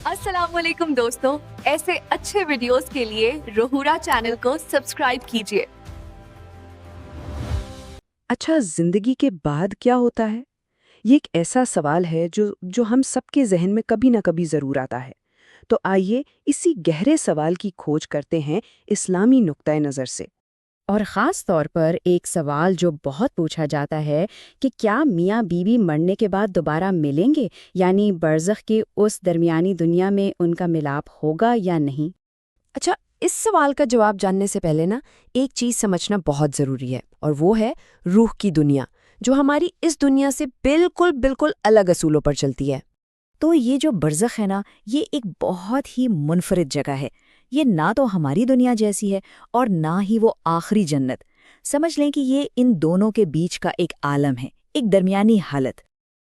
अस्सलाम वालेकुम दोस्तों, ऐसे अच्छे वीडियोस के लिए रोहूरा चैनल को सब्सक्राइब कीजिए। अच्छा, जिंदगी के बाद क्या होता है? ये एक ऐसा सवाल है जो हम सबके जहन में कभी ना कभी जरूर आता है। तो आइए इसी गहरे सवाल की खोज करते हैं इस्लामी नुक्ता नज़र से। और ख़ास तौर पर एक सवाल जो बहुत पूछा जाता है कि क्या मियाँ बीवी मरने के बाद दोबारा मिलेंगे, यानी बरज़ख की उस दरमियानी दुनिया में उनका मिलाप होगा या नहीं। अच्छा, इस सवाल का जवाब जानने से पहले ना एक चीज समझना बहुत जरूरी है, और वो है रूह की दुनिया, जो हमारी इस दुनिया से बिल्कुल बिल्कुल अलग असूलों पर चलती है। तो ये जो बरज़ख है ना, ये एक बहुत ही मुनफरिद जगह है। ये ना तो हमारी दुनिया जैसी है और ना ही वो आखिरी जन्नत। समझ लें कि ये इन दोनों के बीच का एक आलम है, एक दरमियानी हालत।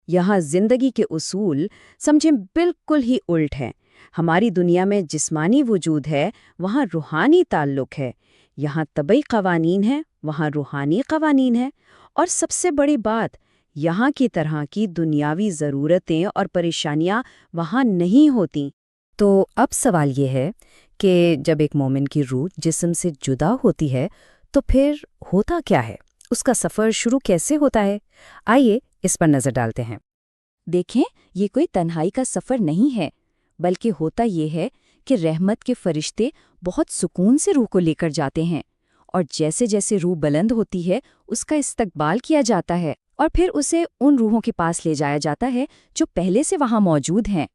यहाँ जिंदगी के उसूल समझें बिल्कुल ही उल्ट हैं। हमारी दुनिया में जिस्मानी वजूद है, वहाँ रूहानी ताल्लुक है। यहाँ तबई कवानीन है, वहाँ रूहानी कवानीन है। और सबसे बड़ी बात, यहाँ की तरह की दुनियावी ज़रूरतें और परेशानियाँ वहाँ नहीं होती। तो अब सवाल ये है कि जब एक मोमिन की रूह जिस्म से जुदा होती है तो फिर होता क्या है, उसका सफ़र शुरू कैसे होता है। आइए इस पर नज़र डालते हैं। देखें, ये कोई तन्हाई का सफ़र नहीं है, बल्कि होता ये है कि रहमत के फरिश्ते बहुत सुकून से रूह को लेकर जाते हैं, और जैसे जैसे रूह बुलंद होती है उसका इस्तकबाल किया जाता है और फिर उसे उन रूहों के पास ले जाया जाता है जो पहले से वहाँ मौजूद हैं।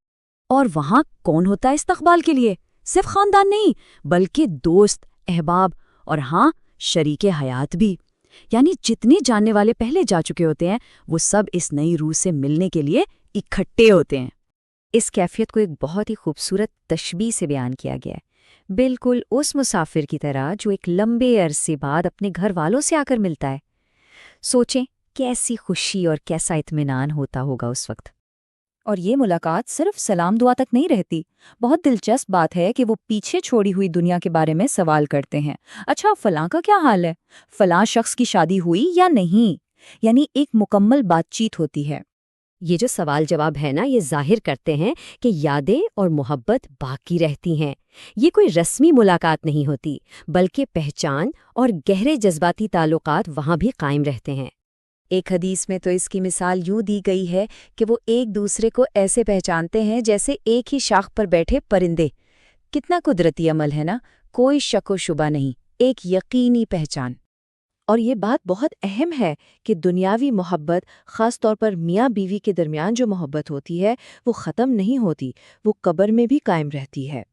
और वहाँ कौन होता है इस्तकबाल के लिए? सिर्फ खानदान नहीं, बल्कि दोस्त, अहबाब और हाँ, शरीके हयात भी। यानी जितने जानने वाले पहले जा चुके होते हैं वो सब इस नई रूह से मिलने के लिए इकट्ठे होते हैं। इस कैफियत को एक बहुत ही खूबसूरत तशबीह से बयान किया गया है, बिल्कुल उस मुसाफिर की तरह जो एक लंबे अरसे बाद अपने घर वालों से आकर मिलता है। सोचें कैसी खुशी और कैसा इत्मीनान होता होगा उस वक्त। और ये मुलाकात सिर्फ सलाम दुआ तक नहीं रहती। बहुत दिलचस्प बात है कि वो पीछे छोड़ी हुई दुनिया के बारे में सवाल करते हैं। अच्छा, फलां का क्या हाल है, फलां शख्स की शादी हुई या नहीं, यानी एक मुकम्मल बातचीत होती है। ये जो सवाल जवाब है ना, ये जाहिर करते हैं कि यादें और मोहब्बत बाकी रहती हैं। ये कोई रस्मी मुलाकात नहीं होती, बल्कि पहचान और गहरे जज्बाती ताल्लुकात वहाँ भी कायम रहते हैं। एक हदीस में तो इसकी मिसाल यूं दी गई है कि वो एक दूसरे को ऐसे पहचानते हैं जैसे एक ही शाख पर बैठे परिंदे। कितना कुदरती अमल है ना, कोई शक व शुबा नहीं, एक यकीनी पहचान। और ये बात बहुत अहम है कि दुनियावी मोहब्बत, ख़ास तौर पर मियाँ बीवी के दरमियान जो मोहब्बत होती है, वो ख़त्म नहीं होती, वो कब्र में भी कायम रहती है।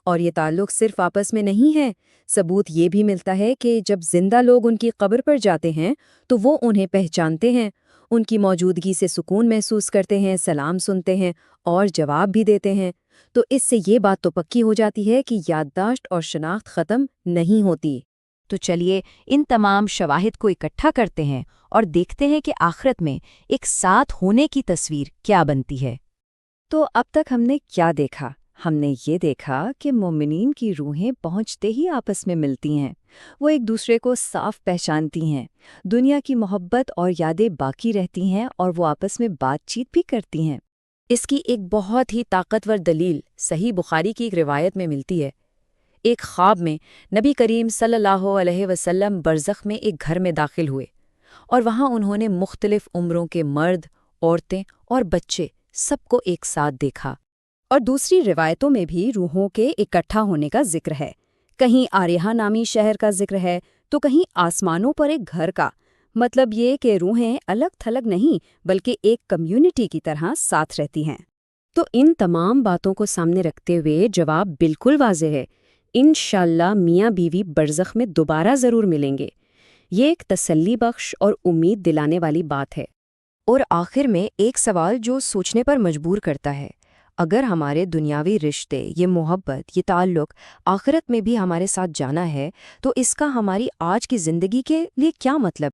और ये ताल्लुक़ सिर्फ आपस में नहीं है, सबूत ये भी मिलता है कि जब जिंदा लोग उनकी कब्र पर जाते हैं तो वो उन्हें पहचानते हैं, उनकी मौजूदगी से सुकून महसूस करते हैं, सलाम सुनते हैं और जवाब भी देते हैं। तो इससे ये बात तो पक्की हो जाती है कि याददाश्त और शनाख्त ख़त्म नहीं होती। तो चलिए इन तमाम शवाहिद को इकट्ठा करते हैं और देखते हैं कि आखिरत में एक साथ होने की तस्वीर क्या बनती है। तो अब तक हमने क्या देखा? हमने ये देखा कि मोमिनीन की रूहें पहुंचते ही आपस में मिलती हैं, वो एक दूसरे को साफ पहचानती हैं, दुनिया की मोहब्बत और यादें बाकी रहती हैं और वो आपस में बातचीत भी करती हैं। इसकी एक बहुत ही ताकतवर दलील सही बुखारी की एक रिवायत में मिलती है। एक ख्वाब में नबी करीम सल्लल्लाहु अलैहि वसल्लम बरज़ख में एक घर में दाखिल हुए और वहाँ उन्होंने मुख्तलिफ उम्रों के मर्द, औरतें और बच्चे सबको एक साथ देखा। और दूसरी रिवायतों में भी रूहों के इकट्ठा होने का जिक्र है। कहीं आर्यहा नामी शहर का जिक्र है तो कहीं आसमानों पर एक घर का। मतलब ये कि रूहें अलग थलग नहीं, बल्कि एक कम्युनिटी की तरह साथ रहती हैं। तो इन तमाम बातों को सामने रखते हुए जवाब बिल्कुल वाज़ेह है, इंशाअल्लाह मियाँ बीवी बरज़ख में दोबारा ज़रूर मिलेंगे। ये एक तसल्ली बख्श और उम्मीद दिलाने वाली बात है। और आखिर में एक सवाल जो सोचने पर मजबूर करता है, अगर हमारे दुनियावी रिश्ते, ये मोहब्बत, ये ताल्लुक़ आखिरत में भी हमारे साथ जाना है, तो इसका हमारी आज की ज़िंदगी के लिए क्या मतलब?